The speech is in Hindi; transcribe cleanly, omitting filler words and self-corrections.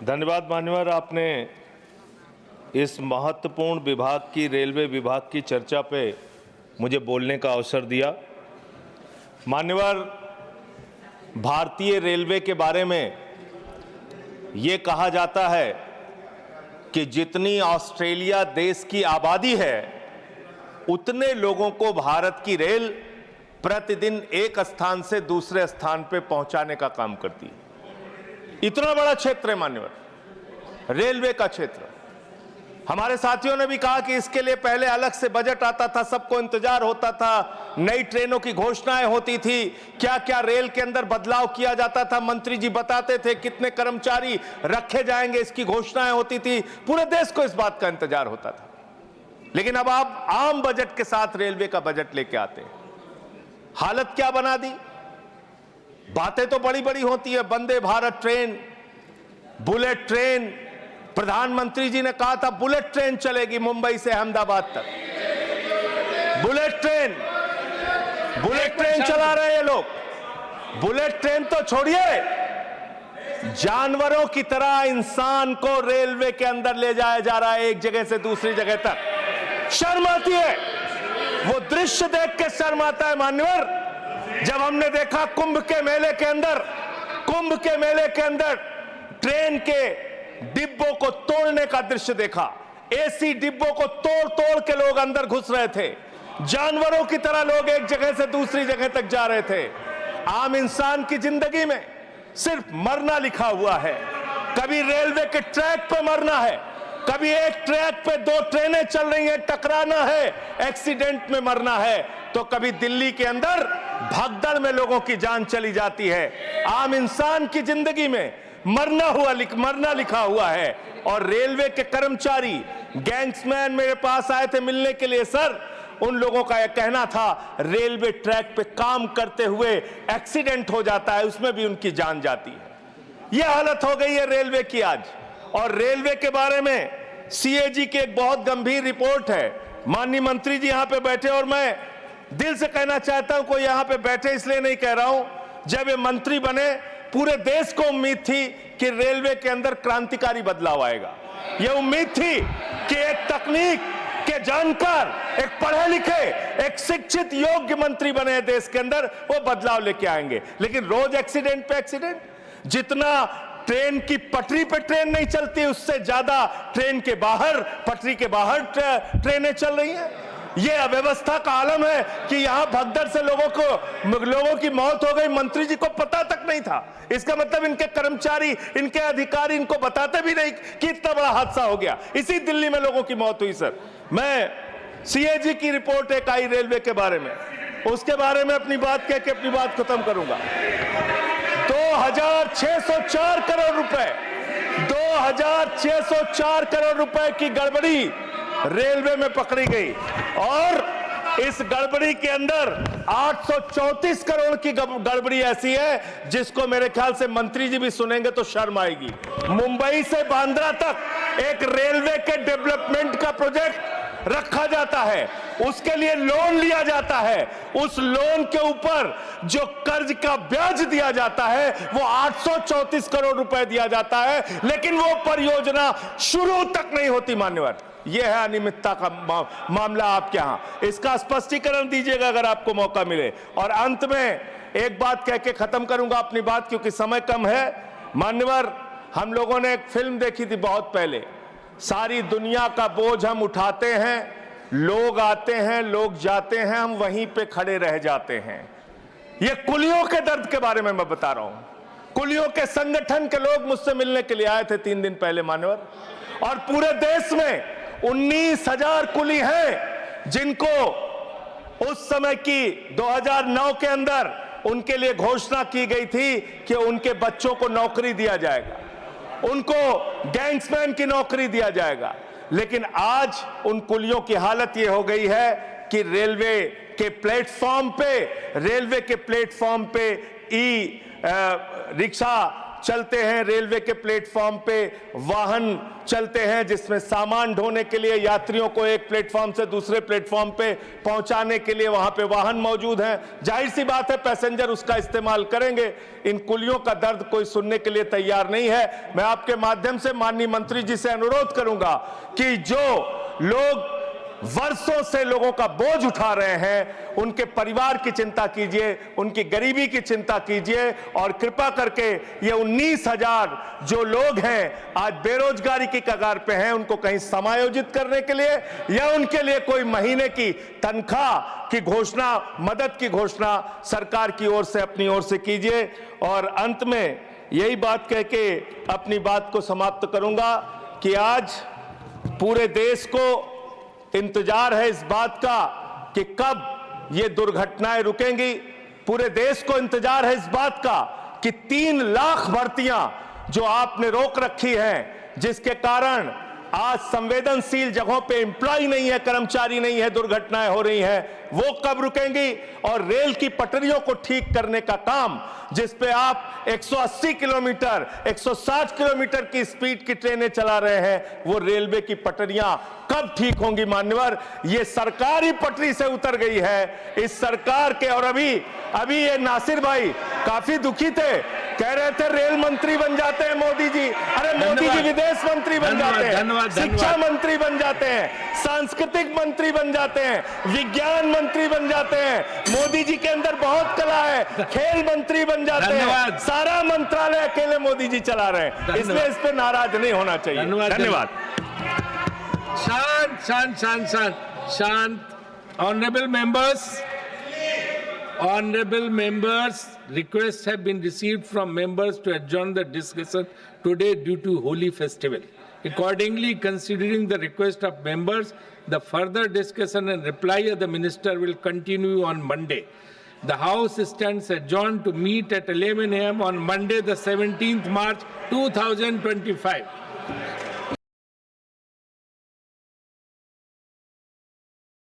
धन्यवाद मान्यवर, आपने इस महत्वपूर्ण विभाग की, रेलवे विभाग की चर्चा पे मुझे बोलने का अवसर दिया। मान्यवर, भारतीय रेलवे के बारे में ये कहा जाता है कि जितनी ऑस्ट्रेलिया देश की आबादी है उतने लोगों को भारत की रेल प्रतिदिन एक स्थान से दूसरे स्थान पे पहुंचाने का काम करती है। इतना बड़ा क्षेत्र है मान्यवर, रेलवे का क्षेत्र। हमारे साथियों ने भी कहा कि इसके लिए पहले अलग से बजट आता था, सबको इंतजार होता था, नई ट्रेनों की घोषणाएं होती थी, क्या क्या रेल के अंदर बदलाव किया जाता था, मंत्री जी बताते थे कितने कर्मचारी रखे जाएंगे, इसकी घोषणाएं होती थी, पूरे देश को इस बात का इंतजार होता था। लेकिन अब आप आम बजट के साथ रेलवे का बजट लेके आते हैं, हालत क्या बना दी। बातें तो बड़ी बड़ी होती है, Vande Bharat train, bullet train, प्रधानमंत्री जी ने कहा था बुलेट ट्रेन चलेगी मुंबई से अहमदाबाद तक। बुलेट ट्रेन चला रहे हैं ये लोग। बुलेट ट्रेन तो छोड़िए, जानवरों की तरह इंसान को रेलवे के अंदर ले जाया जा रहा है, एक जगह से दूसरी जगह तक। शर्म आती है, वो दृश्य देख के शर्म आता है मान्यवर, जब हमने देखा कुंभ के मेले के अंदर ट्रेन के डिब्बों को तोड़ने का दृश्य देखा। एसी डिब्बों को तोड़ तोड़ के लोग अंदर घुस रहे थे, जानवरों की तरह लोग एक जगह से दूसरी जगह तक जा रहे थे। आम इंसान की जिंदगी में सिर्फ मरना लिखा हुआ है। कभी रेलवे के ट्रैक पे मरना है, कभी एक ट्रैक पे दो ट्रेनें चल रही हैं, टकराना है, एक्सीडेंट में मरना है, तो कभी दिल्ली के अंदर भगदड़ में लोगों की जान चली जाती है। आम इंसान की जिंदगी में मरना लिखा हुआ है। और रेलवे के कर्मचारी, गैंग्समैन मेरे पास आए थे मिलने के लिए। सर, उन लोगों का यह कहना था रेलवे ट्रैक पे काम करते हुए एक्सीडेंट हो जाता है, उसमें भी उनकी जान जाती है। यह हालत हो गई है रेलवे की आज। और रेलवे के बारे में सीएजी की एक बहुत गंभीर रिपोर्ट है। माननीय मंत्री जी यहां पे बैठे, और मैं दिल से कहना चाहता हूं, कोई यहां पे बैठे इसलिए नहीं कह रहा हूं, जब ये मंत्री बने पूरे देश को उम्मीद थी कि रेलवे के अंदर क्रांतिकारी बदलाव आएगा। यह उम्मीद थी कि एक तकनीक के जानकार, एक पढ़े लिखे, एक शिक्षित योग्य मंत्री बने देश के अंदर, वो बदलाव लेके आएंगे। लेकिन रोज एक्सीडेंट पे एक्सीडेंट। जितना ट्रेन की पटरी पे ट्रेन नहीं चलती, उससे ज्यादा ट्रेन के बाहर, पटरी के बाहर ट्रेनें चल रही हैं। यह अव्यवस्था का आलम है कि यहां भगदड़ से लोगों की मौत हो गई, मंत्री जी को पता तक नहीं था। इसका मतलब इनके कर्मचारी, इनके अधिकारी इनको बताते भी नहीं कि इतना बड़ा हादसा हो गया। इसी दिल्ली में लोगों की मौत हुई। सर, मैं सीएजी की रिपोर्ट एक आई रेलवे के बारे में, उसके बारे में अपनी बात कह के अपनी बात खत्म करूंगा। 2604 करोड़ रुपए, 2604 करोड़ रुपए की गड़बड़ी रेलवे में पकड़ी गई। और इस गड़बड़ी के अंदर 834 करोड़ की गड़बड़ी ऐसी है जिसको मेरे ख्याल से मंत्री जी भी सुनेंगे तो शर्म आएगी। मुंबई से बांद्रा तक एक रेलवे के डेवलपमेंट का प्रोजेक्ट रखा जाता है, उसके लिए लोन लिया जाता है, उस लोन के ऊपर जो कर्ज का ब्याज दिया जाता है वो 834 करोड़ रुपए दिया जाता है, लेकिन वो परियोजना शुरू तक नहीं होती। मान्यवर, यह है अनियमितता का मामला आपके यहां। इसका स्पष्टीकरण दीजिएगा अगर आपको मौका मिले। और अंत में एक बात कह के खत्म करूंगा अपनी बात, क्योंकि समय कम है। मान्यवर, हम लोगों ने एक फिल्म देखी थी बहुत पहले, सारी दुनिया का बोझ हम उठाते हैं, लोग आते हैं, लोग जाते हैं, हम वहीं पे खड़े रह जाते हैं। ये कुलियों के दर्द के बारे में मैं बता रहा हूं। कुलियों के संगठन के लोग मुझसे मिलने के लिए आए थे 3 दिन पहले मान्यवर, और पूरे देश में 19,000 कुली हैं जिनको उस समय की 2009 के अंदर उनके लिए घोषणा की गई थी कि उनके बच्चों को नौकरी दिया जाएगा, उनको गैंग्समैन की नौकरी दिया जाएगा। लेकिन आज उन कुलियों की हालत यह हो गई है कि रेलवे के प्लेटफॉर्म पे ई रिक्शा चलते हैं, रेलवे के प्लेटफॉर्म पे वाहन चलते हैं जिसमें सामान ढोने के लिए यात्रियों को एक प्लेटफॉर्म से दूसरे प्लेटफॉर्म पे पहुंचाने के लिए वहां पे वाहन मौजूद हैं। जाहिर सी बात है पैसेंजर उसका इस्तेमाल करेंगे। इन कुलियों का दर्द कोई सुनने के लिए तैयार नहीं है। मैं आपके माध्यम से माननीय मंत्री जी से अनुरोध करूंगा कि जो लोग वर्षों से लोगों का बोझ उठा रहे हैं, उनके परिवार की चिंता कीजिए, उनकी गरीबी की चिंता कीजिए और कृपा करके ये 19,000 जो लोग हैं आज बेरोजगारी की कगार पे हैं, उनको कहीं समायोजित करने के लिए या उनके लिए कोई महीने की तनख्वाह की घोषणा, मदद की घोषणा सरकार की ओर से अपनी ओर से कीजिए। और अंत में यही बात कह के अपनी बात को समाप्त करूंगा कि आज पूरे देश को इंतजार है इस बात का कि कब ये दुर्घटनाएं रुकेंगी। पूरे देश को इंतजार है इस बात का कि 3 लाख भर्तियां जो आपने रोक रखी हैं, जिसके कारण आज संवेदनशील जगहों पे एम्प्लॉय नहीं है, कर्मचारी नहीं है, दुर्घटनाएं हो रही हैं, वो कब रुकेंगी। और रेल की पटरियों को ठीक करने का काम जिस पे आप 180 किलोमीटर 160 किलोमीटर की स्पीड की ट्रेनें चला रहे हैं, वो रेलवे की पटरियां कब ठीक होंगी मान्यवर। ये सरकार ही पटरी से उतर गई है इस सरकार के। और अभी ये नासिर भाई काफी दुखी थे, कह रहे थे रेल मंत्री बन जाते हैं मोदी जी। अरे मोदी जी विदेश मंत्री बन जाते हैं, शिक्षा मंत्री बन जाते हैं, सांस्कृतिक मंत्री बन जाते हैं, विज्ञान मंत्री बन जाते हैं। मोदी जी के अंदर बहुत कला है, खेल मंत्री बन जाते हैं। सारा मंत्रालय अकेले मोदी जी चला रहे हैं, इसलिए इस पे नाराज नहीं होना चाहिए। धन्यवाद। शांत शांत शांत शांत शांत। Honorable members, requests have been received from members to adjourn the discussion today due to Holi festival. Accordingly, considering the request of members, the further discussion and reply of the minister will continue on Monday. The House stands adjourned to meet at 11 a.m. on Monday, the 17th March 2025.